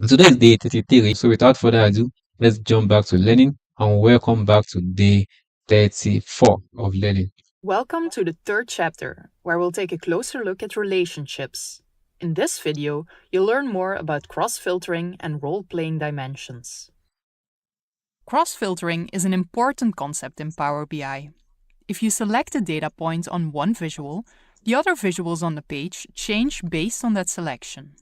Today is day 33. So without further ado, let's jump back to learning and welcome back to day 34 of learning. Welcome to the third chapter, where we'll take a closer look at relationships. In this video, you'll learn more about cross-filtering and role-playing dimensions. Cross-filtering is an important concept in Power BI. If you select a data point on one visual, the other visuals on the page change based on that selection.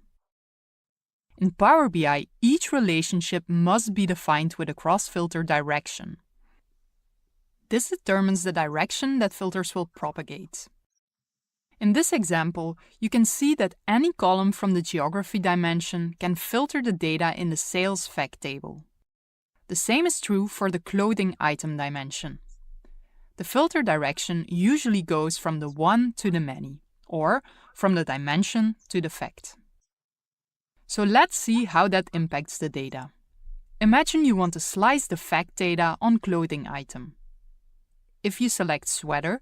In Power BI, each relationship must be defined with a cross-filter direction. This determines the direction that filters will propagate. In this example, you can see that any column from the geography dimension can filter the data in the sales fact table. The same is true for the clothing item dimension. The filter direction usually goes from the one to the many, or from the dimension to the fact. So let's see how that impacts the data. Imagine you want to slice the fact data on clothing item. If you select sweater,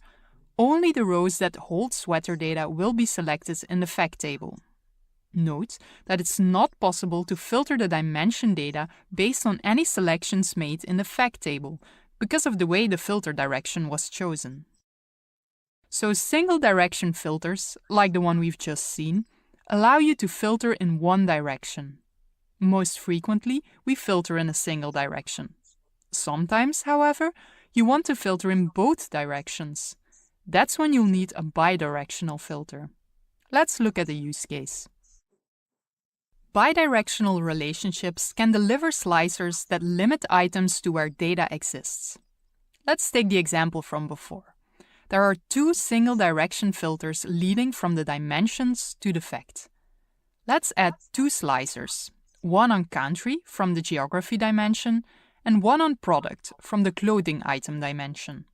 only the rows that hold sweater data will be selected in the fact table. Note that it's not possible to filter the dimension data based on any selections made in the fact table because of the way the filter direction was chosen. So single direction filters, like the one we've just seen, allow you to filter in one direction. Most frequently, we filter in a single direction. Sometimes, however, you want to filter in both directions. That's when you'll need a bidirectional filter. Let's look at a use case. Bidirectional relationships can deliver slicers that limit items to where data exists. Let's take the example from before. There are two single direction filters leading from the dimensions to the fact. Let's add two slicers, one on country from the geography dimension and one on product from the clothing item dimension.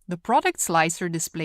The product slicer displays